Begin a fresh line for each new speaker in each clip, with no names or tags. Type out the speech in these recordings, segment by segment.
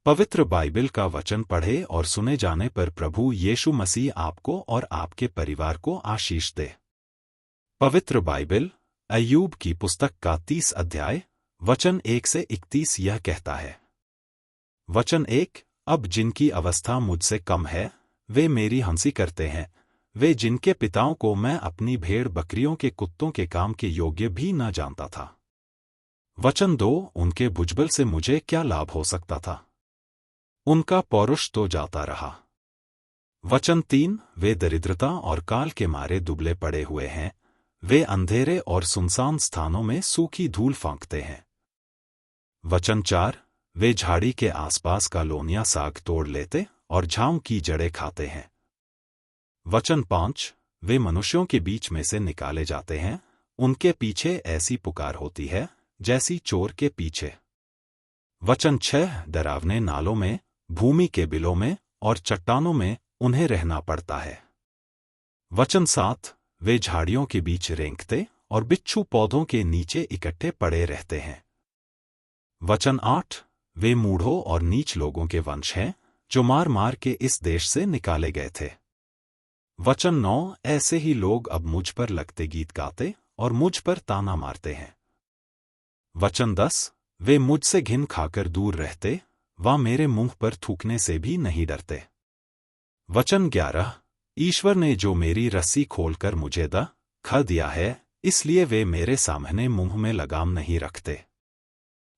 पवित्र बाइबल का वचन पढ़े और सुने जाने पर प्रभु यीशु मसीह आपको और आपके परिवार को आशीष दे। पवित्र बाइबल अय्यूब की पुस्तक का 30 अध्याय वचन 1 से 31 यह कहता है। वचन 1, अब जिनकी अवस्था मुझसे कम है वे मेरी हंसी करते हैं, वे जिनके पिताओं को मैं अपनी भेड़ बकरियों के कुत्तों के काम के योग्य भी न जानता था। वचन 2, उनके भुजबल से मुझे क्या लाभ हो सकता था, उनका पौरुष तो जाता रहा। वचन 3, वे दरिद्रता और काल के मारे दुबले पड़े हुए हैं, वे अंधेरे और सुनसान स्थानों में सूखी धूल फांकते हैं। वचन 4, वे झाड़ी के आसपास का लोनिया साग तोड़ लेते और झाऊ की जड़ें खाते हैं। वचन 5, वे मनुष्यों के बीच में से निकाले जाते हैं, उनके पीछे ऐसी पुकार होती है जैसी चोर के पीछे। वचन 6, डरावने नालों में, भूमि के बिलों में और चट्टानों में उन्हें रहना पड़ता है। वचन 7, वे झाड़ियों के बीच रेंगते और बिच्छू पौधों के नीचे इकट्ठे पड़े रहते हैं। वचन 8, वे मूढ़ों और नीच लोगों के वंश हैं जो मार मार के इस देश से निकाले गए थे। वचन 9, ऐसे ही लोग अब मुझ पर लगते गीत गाते और मुझ पर ताना मारते हैं। वचन 10, वे मुझसे घिन खाकर दूर रहते, वह मेरे मुंह पर थूकने से भी नहीं डरते। वचन 11, ईश्वर ने जो मेरी रस्सी खोलकर मुझे खा दिया है, इसलिए वे मेरे सामने मुंह में लगाम नहीं रखते।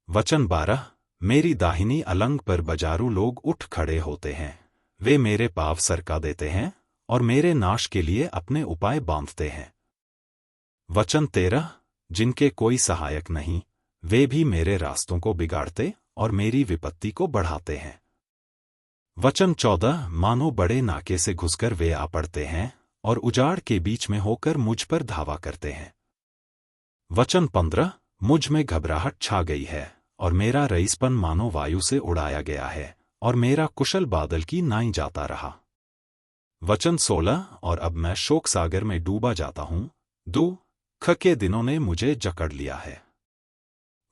वचन 12, मेरी दाहिनी अलंग पर बाजारू लोग उठ खड़े होते हैं, वे मेरे पाँव सरका देते हैं और मेरे नाश के लिए अपने उपाय बांधते हैं। वचन 13, जिनके कोई सहायक नहीं, वे भी मेरे रास्तों को बिगाड़ते और मेरी विपत्ति को बढ़ाते हैं। वचन 14, मानो बड़े नाके से घुसकर वे आ पड़ते हैं और उजाड़ के बीच में होकर मुझ पर धावा करते हैं। वचन 15, मुझ में घबराहट छा गई है और मेरा रईसपन मानो वायु से उड़ाया गया है और मेरा कुशल बादल की नाई जाता रहा। वचन 16, और अब मैं शोक सागर में डूबा जाता हूँ, दुख के दिनों ने मुझे जकड़ लिया है।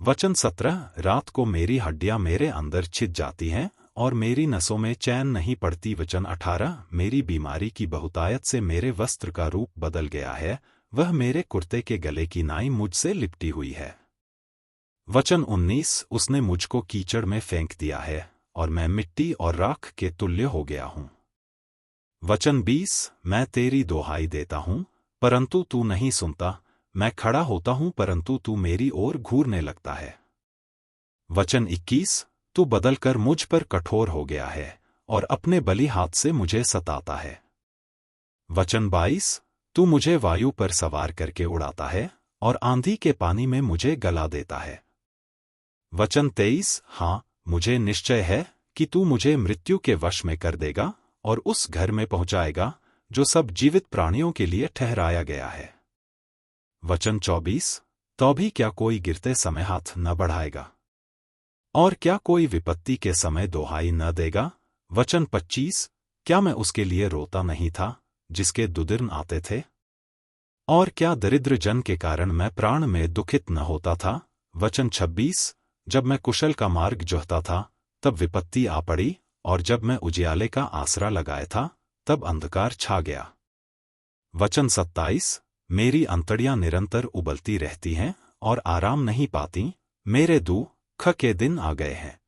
वचन 17, रात को मेरी हड्डियां मेरे अंदर छिद जाती हैं और मेरी नसों में चैन नहीं पड़ती। वचन 18, मेरी बीमारी की बहुतायत से मेरे वस्त्र का रूप बदल गया है, वह मेरे कुर्ते के गले की नाई मुझसे लिपटी हुई है। वचन 19, उसने मुझको कीचड़ में फेंक दिया है और मैं मिट्टी और राख के तुल्य हो गया हूँ। वचन 20, मैं तेरी दोहाई देता हूँ परंतु तू नहीं सुनता, मैं खड़ा होता हूँ परंतु तू मेरी ओर घूरने लगता है। वचन 21, तू बदलकर मुझ पर कठोर हो गया है और अपने बली हाथ से मुझे सताता है। वचन 22, तू मुझे वायु पर सवार करके उड़ाता है और आंधी के पानी में मुझे गला देता है। वचन 23, हाँ, मुझे निश्चय है कि तू मुझे मृत्यु के वश में कर देगा और उस घर में पहुंचाएगा जो सब जीवित प्राणियों के लिए ठहराया गया है। वचन 24, तो भी क्या कोई गिरते समय हाथ न बढ़ाएगा और क्या कोई विपत्ति के समय दोहाई न देगा। वचन 25, क्या मैं उसके लिए रोता नहीं था जिसके दुर्दिन आते थे, और क्या दरिद्र जन के कारण मैं प्राण में दुखित न होता था। वचन 26, जब मैं कुशल का मार्ग जोहता था तब विपत्ति आ पड़ी, और जब मैं उजियाले का आसरा लगाया था तब अंधकार छा गया। वचन 27, मेरी अंतड़ियां निरंतर उबलती रहती हैं और आराम नहीं पाती, मेरे दुख के दिन आ गए हैं।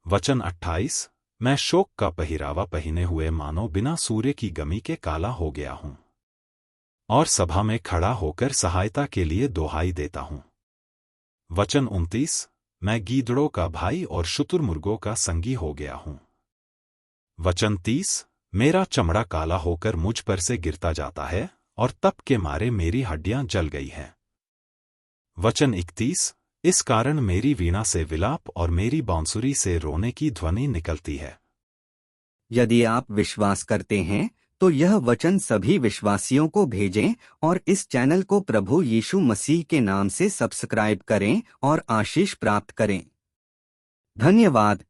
वचन 28, मैं शोक का पहिरावा पहने हुए मानो बिना सूर्य की गमी के काला हो गया हूं और सभा में खड़ा होकर सहायता के लिए दोहाई देता हूं। वचन 29, मैं गीदड़ों का भाई और शुतुरमुर्गों का संगी हो गया हूं। वचन 30, मेरा चमड़ा काला होकर मुझ पर से गिरता जाता है और तप के मारे मेरी हड्डियां जल गई हैं। वचन 31, इस कारण मेरी वीणा से विलाप और मेरी बांसुरी से रोने की ध्वनि निकलती है।
यदि आप विश्वास करते हैं तो यह वचन सभी विश्वासियों को भेजें और इस चैनल को प्रभु यीशु मसीह के नाम से सब्सक्राइब करें और आशीष प्राप्त करें। धन्यवाद।